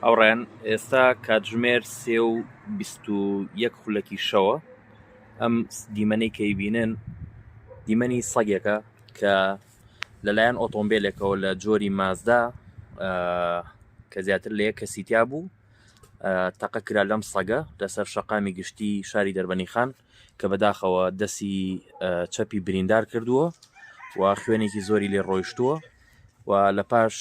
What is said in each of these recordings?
ئەوڕێن ئێستا کاتژمێر 3:21 خولەکی شەوە. ئەم دیمەنەی کەیبینن دیمەنی سەگێکە کە لەلایەن ئۆتۆمبیلێکەوە لە جۆری مازدا کە زیاتر لە یەک کەسی تیا بوو تەقە کرا لەم سەگە لەسەر شەقامی گشتی شاری دەربەنیخان کە بەداخەوە دەستی چەپی بریندار کردووە و خوێنێکی زۆری لێ ڕۆیشتووە و لە پاش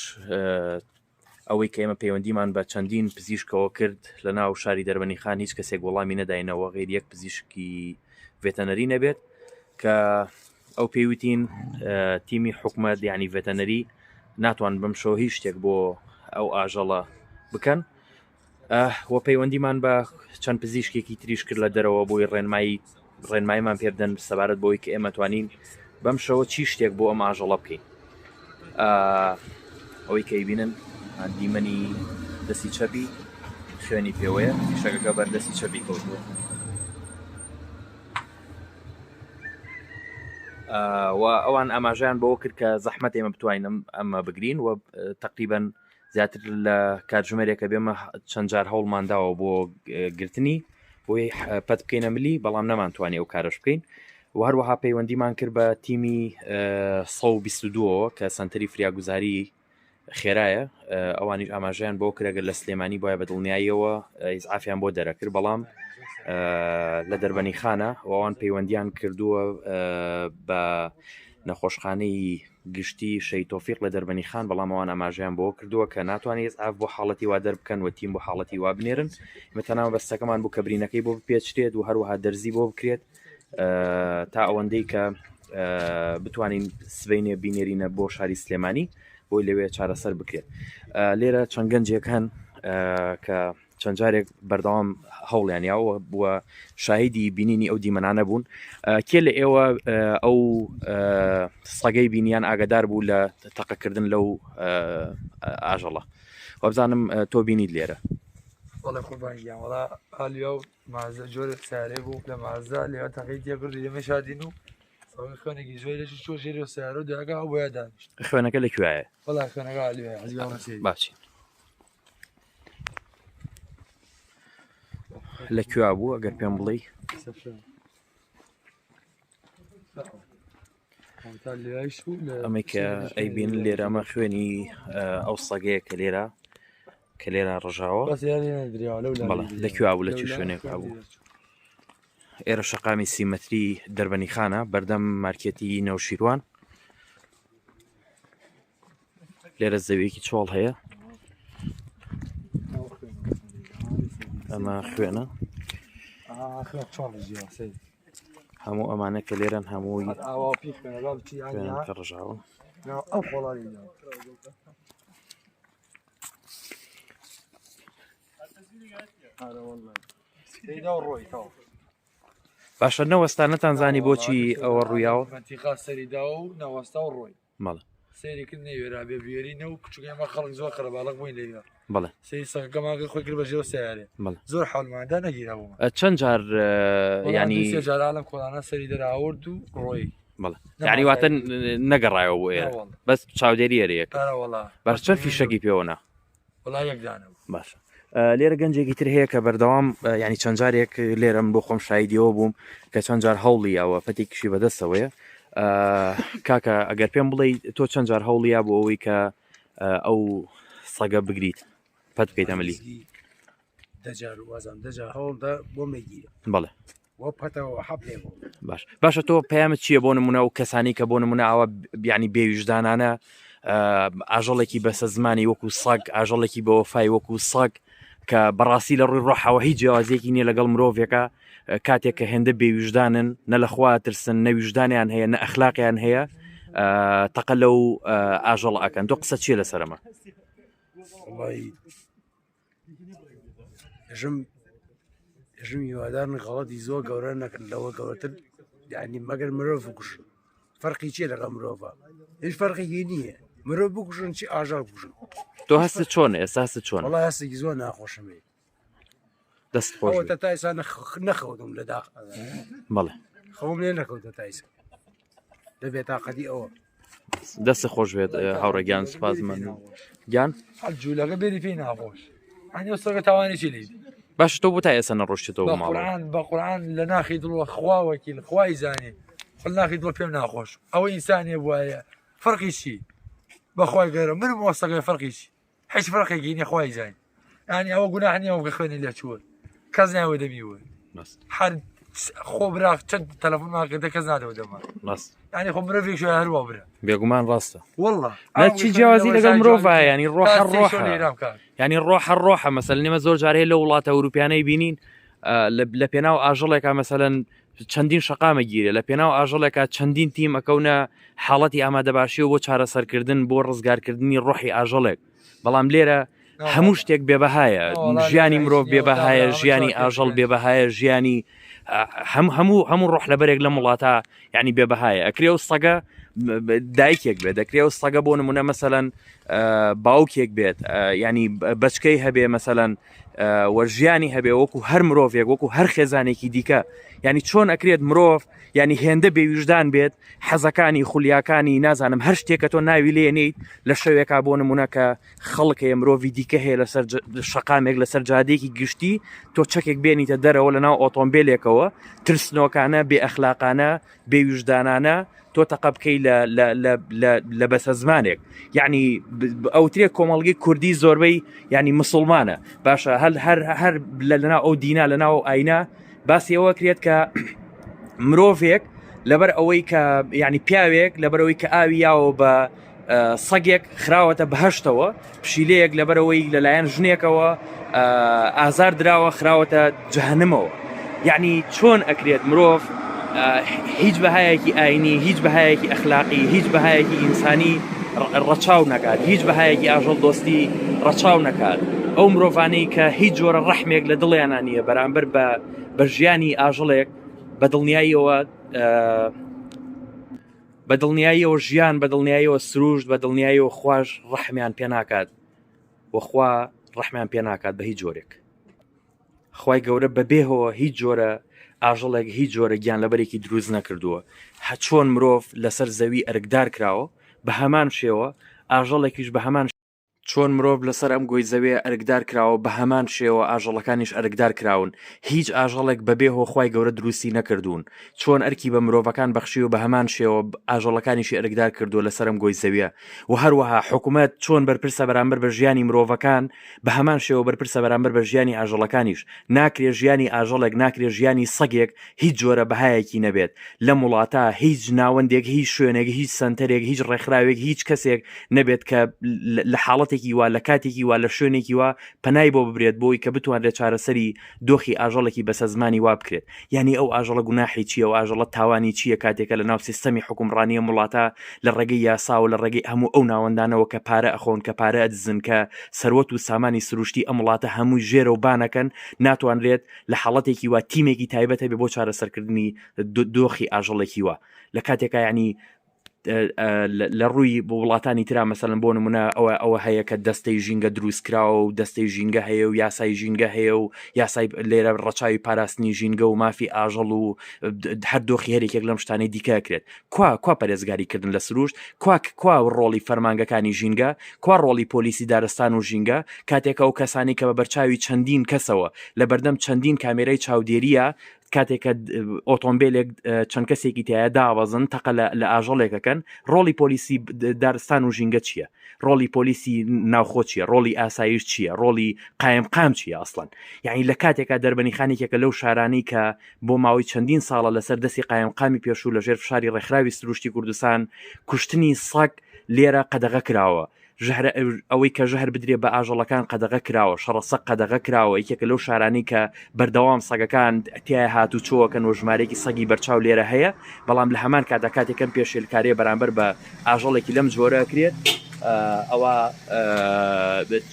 ئەوەی کە ئێمە پەیوەندیمان بە چەندین پزیشکەوە کرد لە ناو شاری دەربەنیخان هیچ کەسێک وەڵامی نەداینەوە غێر یەک پزیشکی ڤێتەنەری نەبێت کە ئەو پێیوتین تیمی حکومەت یعنی ڤێتەنەری ناتوان بەم شەوە هیچ شتێک بۆ ئەو ئاژەڵە بکەن و پەیوەندیمان بە چەند پزیشکێکی تریش کرد لە دەرەوە بۆی ڕێنماییمان پێ بدەن سەبارەت بۆی کە ئێمە توانین بەم شەوە چی شتێک بۆ ئەم ئاژەڵە بکەین. ئەوەی کەیبینن دیمەنی دەستی چەپی خوێنی پێوەیە شەکەکە بەردەستی چەپی کەوتووە و ئەوان ئاماژیان بەوە کرد کە زەحمەت ئێمە بتوانین ئەمە بگرین و تقریبەن زیاتر لە کاتژمێرێکە بێمە چەند جار هەوڵمانداوە بۆ گرتنی بۆی پەت بکەینە ملی بەڵام نەمانتوانی ئەو کارش بکەین و هەروەها پەیوەندیمان کرد بە تیمی 122 کە سەنتەری فریاگوزاری خێرایە ئەوانیش ئاماژیان بۆ کرێگەر لە سلێمانی بۆیە بە دڵنیاییەوە ئیزعافیان بۆ دەرەکرد بەڵام لە دەربەنیخانە ئەوان پەیوەندیان کردووە بە نەخۆشخانەی گشتی شەی تۆفیق لە دەربەنیخان بەڵام ئەوان ئاماژیان بۆ کردووە کە ناتوانێت ئیزعاف بۆ حاڵەتی وا دەربکەن و تیم بۆ حاڵەتی وا بنێرن مەتەناو بەستەکەمان بوو کە برینەکەی بۆ بپێچرێت و هەروەها دەرزی بۆ بکرێت تا ئەوەندەی کە بتوانین سبەینێ بینێرینە بۆ شاری سلێمانی بۆی لەوێ چارەسەر بکرێت. لێرە چەند گەنجێک هەن کە چەند جارێک بەردەوام هەوڵیانیاوە بووە شاهیدی بینینی ئەو دیمەنانە بوون. کێ لە ئێوە ئەو سەگەی بینیان ئاگدار بوو لە تەقەکردن لەو ئاژەڵە وەبزانم تۆ بینیت لێرە؟ وڵی خوبانگیان وڵا ئالیا و مازە جۆرە سارێ بوو لە مازدا لێوە تەقەی تێکردی لێمە شادین و خوێنێکی زۆر لەشی چۆ ژێری و سارە و داگا ئەو بۆیە دانیشت. خوێنەکە لەکوێیە؟ وڵا خوێنەکە ئالیوەیە حەزیان باچی لەکوێ بوو ئەگەر پێم بڵێ؟ ئەمەی کە ئەیبین لێرە ئەمە خوێنی ئەو سەگەیە کە لێرە ڕژاوە لەکوێ بوو لە چ شوێنێک بوو؟ ئێرە شەقامی سیمەتری دەربەنیخانە بەردەم مارکێتی نەوشیروان لێرە زەویەکی چۆڵ هەیە ئەمە خوێنە هەموو ئەمانە کە لێرەن هەمووی کە ڕژاوە باشە نەوەستانەتان زانی بۆچی ئەوە ڕوویاوە؟ سەریدا و نەوەستا و ڕۆی مەڵە سێریکرد نەوێرا بێ بێرینە و کچوگەمە خەڵک زۆر خەرەباڵق بووین لێوە بەڵێ سەری سەگەکەماگە خۆی کرد بەژێوە سیارێ زۆر حاڵماندا نەگیرا بوومە چەند جار ینی سێجارا لەم کۆڵانە سەری دەراورد و ڕۆی بەڵێ یعنی واتە نەگەڕایەوە بۆ ئێرە بەس چاودێری ئێرەیەکە باش چەند فیشەکی پێوەنا؟ وڵا یەکدانە باشە لێرە گەنجێکی تر هەیە کە بەردەوام ینی چەند جارێک لێرەم بۆ خۆم شایدیەوە بووم کە چەند جار هەوڵی ئەوە پەتێکیشی بەدەستەوەیە کاکە ئەگەر پێم بڵێ تۆ چەند جار هەوڵیا بۆ ئەوەی کە ئەو سەگە بگریت پەت بکەیت ئەمەلی؟ دەجار وازان دەجار هەوڵدا بۆ مەگیرە بەڵێ پەتەوە حەب لێ باش باشە تۆ پەیامت چییە بۆ نمونە و کەسانی کە بۆ نمونە ئەوە بیانی بێویژدانانە ئاژەڵێکی بەسە زمانی وەکو سەگ ئاژەڵێکی بە وەفای وەکو سەگ کە بەڕاستی لە ڕووی ڕۆحەوە هیچ جیاوازێکی نییە لەگەڵ مرۆڤێکە کاتێک کە هێندە بێویژدانن نە لەخوا ترسن نەویژدانیان هەیە نە ئەخلاقیان هەیە تەقە لەو ئاژەڵ ئەکەن تۆ قسە چیە لەسەرەمە؟ ژم هیوادارن غەڵەتی زۆر گەورە نەکەن لەوە گەورەتر یعنی مەگەر مرۆڤ بکوژن فەرقی چیە لەگەڵ مرۆڤە؟ هیچ فەرقێکی نییە مرۆڤ بکوژن چی ئاژەڵ بکوژن. تۆ هەستت چۆنە ئێستا هەستت چۆنە؟ وەڵای هەستێکی زۆر ناخۆشمێ دەست خۆش تا ئێستا نەخەوتم لە داخ بەڵێ خەوم لێ نەکەوتە تا ئێستا لە بێتاقەتی ئەوە دەست خۆش بێت هاوڕێ گیان سوپاس من گیان جوولەکە بێری پێی ناخۆش عنی وسەگە تاوانێکی لێ باش تۆ بۆ تا ئێستا نەڕۆشتێتەوە بۆ ماڵەوە بە قورآن لە ناخی دڵوە خواوەکی خوای زانێ خۆ ناخی دڵ پێم ناخۆش ئەوە ئینسانێ بواە فەرقی چی بەخوای گەورە من مۆسەگەی فەرقی چی هیچ فەرقێکی نییە خوای زانێ ینی ئەوە گوناح نییە ئەو خوێنی لێ چووە کەس ناوێ دەمیوە هەر خۆ براق چەند تەلەفۆنماکردە کەس نادەوە دەما ینی خۆ مرۆڤێک شوێ هەروە برە بێگومان ڕاستە والله چی جیاوازی لەگەڵ مرۆڤ ینی ڕۆحە ڕۆحە ینی ڕۆحە ڕۆحە مەسەل نێمە زۆر جارهەیە لە وڵاتە ئەوروپیانەی بینین لە پێناو ئاژەڵێکا مەسەلەن چەندین شەقامە گیرێ لە پێناو ئاژەڵێکا چەندین تیم ئەکەونە حاڵەتی ئامادەباشیەوە بۆ چارەسەرکردن بۆ ڕزگارکردنی ڕۆحی ئاژەڵێک بەڵام لێرە هەموو شتێک بێبەهایە ژیانی مرۆڤ بێبەهایە ژیانی ئاژەڵ بێبەهایە ژیانی هەموو ڕۆح لەبەرێک لە وڵاتە یعنی بێبەهایە ئەکرێ و سەگە دایکێک بێت دەکرێ و سەگە بۆ نمونە مەسەلەن باوکێک بێت ینی بەچکەی هەبێ مەسەلەن وەژیانی هەبێ وەکو هەر مرۆڤێک وەکو هەر خێزانێکی دیکە ینی چۆن ئەکرێت مرۆڤ ینی هێندە بێویژدان بێت حەزەکانی خولیاکانی نازانم هەر شتێکە تۆ ناوی لێنیت لە شەوێکا بۆ نمونونەکە خەڵکەیە مرۆڤی دیکە هەیە لەسەر شەقامێک لەسەر جادێکی گشتی تۆ چەکێک بێنیتە دەرەوە لە ناو ئۆتۆمبیلێکەوە ترسنۆکانە بێ ئەخلاقانە بێویژدانانە تۆ تەقە بکەی لە بەسە زمانێک یعنی ئەوترێک کۆمەڵگی کوردی زۆربەی ینی مسلمانە باشە هەر لەناو ئەو دینا لەناو ئاینا باسی ئەوە کرێت کە مرۆڤێک لەبەر ئەوەی کە ینی پیاوێک لەبەرەوەی کە ئاوی یاوە بە سەگێک خراوەتە بەهشتەوە پشیلەیەک لەبەرەوەی لەلایەن ژنێکەوە ئازار دراوە خراوەتە جەهەنمەوە یعنی چۆن ئەکرێت مرۆڤ هیچ بەهایەکی ئاینی هیچ بەهایەکی ئەخلاقی هیچ بەهایەکی ئینسانی ڕەچاو نەکات هیچ بەهایەکی ئاژەڵ دۆستی ڕەچاو نەکات ئەو مرۆڤانەی کە هیچ جۆرە ڕەحمێک لە دڵیانە نییە بەرامبەر بە ژیانی ئاژەڵێک بەدڵنیاییەوە ژیان بەدڵنیاییەوە سروشت بەدڵنیاییەوە خوۆش ڕەحمیان پێ ناکات وەخوا ڕەحمیان پێ ناکات بە هیچ جۆرێک خوای گەورە بەبێهەوە هیچ جۆرە ئاژەڵێک هیچ جۆرە گیان لەبەرێکی دروست نەکردووە چۆن مرۆڤ لەسەر زەوی ئەرکدار کراوە بە هەمان شێوە ئاژەڵێکیش بە هەمان چۆن مرۆڤ لەسەر ئەم گۆی زەوێ ئەرکدار کراوە بە هەمان شێوە ئاژەڵەکانیش ئەرکدار کراون هیچ ئاژەڵێک بەبێهۆ خوای گەورە دروستی نەکردوون چۆن ئەرکی بە مرۆڤەکان بەخشی و بە هەمان شێوە ئاژەڵەکانیشی ئەرکدار کردووە لەسەر ئەم گۆی زەویە و هەروەها حکوومەت چۆن بەرپرسە بەرامبەر بە ژیانی مرۆڤەکان بە هەمان شێوە بەرپرسە بەرامبەر بە ژیانی ئاژەڵەکانیش ناکرێ ژیانی ئاژەڵێک ناکرێ ژیانی سەگێک هیچ جۆرە بەهایەکی نەبێت لە وڵاتە هیچ ناوەندێک هیچ شوێنێک هیچ سنتەرێک هیچ ڕێکخراوێک هیچ کەسێک نەبێت کە لە حاڵەتێکی وا لە کاتێکی وا لە شوێنێکی وا پەنای بۆ ببرێت بۆی کە بتوانێت چارەسەری دۆخی ئاژەڵێکی بەسە زمانی وا بکرێت یعنی ئەو ئاژەڵە گوناحی چییە و ئاژەڵە تاوانی چییە کاتێکە لە ناو سیستەمی حکومڕانیە وڵاتە لە ڕێگەی یاسا و لە ڕێگەی هەموو ئەو ناوەندانەوە کە پارە ئەخۆن کە پارە ئەدزن کە سەروەت و سامانی سروشتی ئەم وڵاتە هەموو ژێرە و بانەکەن ناتوانرێت لە حاڵەتێکی وا تیمێکی تایبەتە بێ بۆ چارەسەرکردنی دۆخی ئاژەڵێکی وا لە کاتێکە ینی لە ڕووی بۆ وڵاتانی ترا مەسەلەن بۆ نمونە ئەوە هەیە کە دەستەی ژینگە دروستکراوە و دەستەی ژینگە هەیە و یاسای ژینگە هەیە و یاسای لێرە ڕەچاوی پاراستنی ژینگە و مافی ئاژەڵ و هەر دۆخی هەرێکێک لەم شتانەی دیکەکرێت کوا پەرێزگاریکردن لە سروشت کوا ڕۆڵی فەرمانگەکانی ژینگە کوا ڕۆڵی پۆلیسی دارستان و ژینگە کاتێکە ئەو کەسانی کە بە بەرچاوی چەندین کەسەوە لە بەردەم چەندین کامێرەی چاودێریە کاتێکە ئۆتۆمبیلێک چەند کەسێکی تایە داوەزن تەقە لە ئاژەڵێکەکەن ڕۆڵی پۆلیسی دارستان و ژینگە چییە ڕۆڵی پۆلیسی ناوخۆ چییە ڕۆڵی ئاسایش چییە ڕۆڵی قایم چییە ئەسڵەن یعنی لە کاتێکا دەربەنیخانێکێکە لەو شارانەی کە بۆ ماوەی چەندین ساڵە لەسەر دەستی قایمقامی پێشوو لەژێر فشاری ڕێکخراوی سروشتی کوردستان کوشتنی سەگ لێرە قەدەغە کراوە ئەوەی کە ژەهر بدرێ بە ئاژەڵەکان قەدەغە کراوە شەڕەسەق قەدەغە کراوە یەکێکە لەو شارانی کە بەردەوام سەگەکان تایە هاتو چۆوەکەن و ژمارەیەکی سەگی بەرچاو لێرە هەیە بەڵام لە هەمان کاتا کاتێکم پێشێلکارێ بەرامبەر بە ئاژەڵێکی لەم جۆرە ئەکرێت ئەوە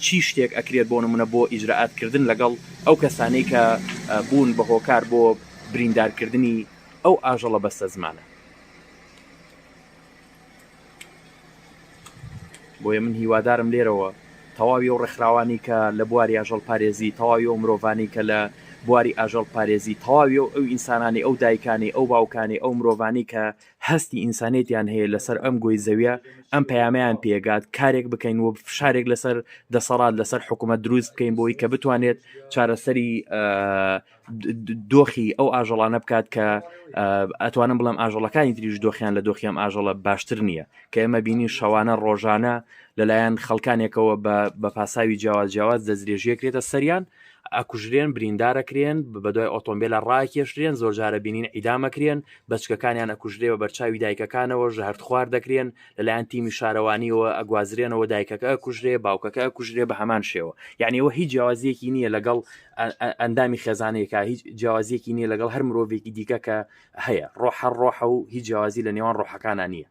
چی شتێک ئەکرێت بۆ نمونە بۆ ئیجرعاتکردن لەگەڵ ئەو کەسانەی کە بوون بە هۆکار بۆ بریندارکردنی ئەو ئاژەڵە بەستە زمانە بۆیە من هیوادارم لێرەوە تەواوی ئەو ڕێکخراوانی کە لە بواری ئاژەڵ پارێزی تەواوی ئەو مرۆڤانی کە لە بواری ئاژەڵ پارێزی تەواوی ئەو ئینسانانی ئەو دایکانی ئەو باوکانی ئەو مرۆڤانی کە هەستی ئینسانێتیان هەیە لەسەر ئەم گۆی زەویە ئەم پەیامەیان پێگات کارێک بکەین و فشارێک لەسەر دەسەڵات لەسەر حکوومەت دروست بکەین بۆی کە بتوانێت چارەسەری دۆخی ئەو ئاژەڵانە بکات کە ئەتوانم بڵم ئاژەڵەکانی تریش دۆخیان لە دۆخیام ئاژەڵە باشتر نییە کە ئێمە بینین شەوانە ڕۆژانە لەلایەن خەڵکانێکەوە بە پاساوی جیاواز دەستدرێژیەکرێتە سەریان ئەکوژرێن بریندارەکرێن بە دوای ئۆتۆمبیلە ڕاکێشرێن زۆر جارە بینین ئیدامەکرێن بەچکەکانیان ئەکوژرێەوە بەرچاوی دایکەکانەوە ژەهرد خوار دەکرێن لەلایەن تیمی شارەوانیەوە ئەگوازرێنەوە دایکەکە ئەکوژرێ باوکەکە ئەکوژرێ بە هەمان شێوە یعنی ئەوە هیچ جیاوازیەکی نییە لەگەڵ ئەندامی خێزانەیەکە هیچ جیاوازیەکی نییە لەگەڵ هەر مرۆڤێکی دیکە کە هەیە ڕۆحە و هیچ جیاوازی لە نێوان ڕۆحەکانە نییە.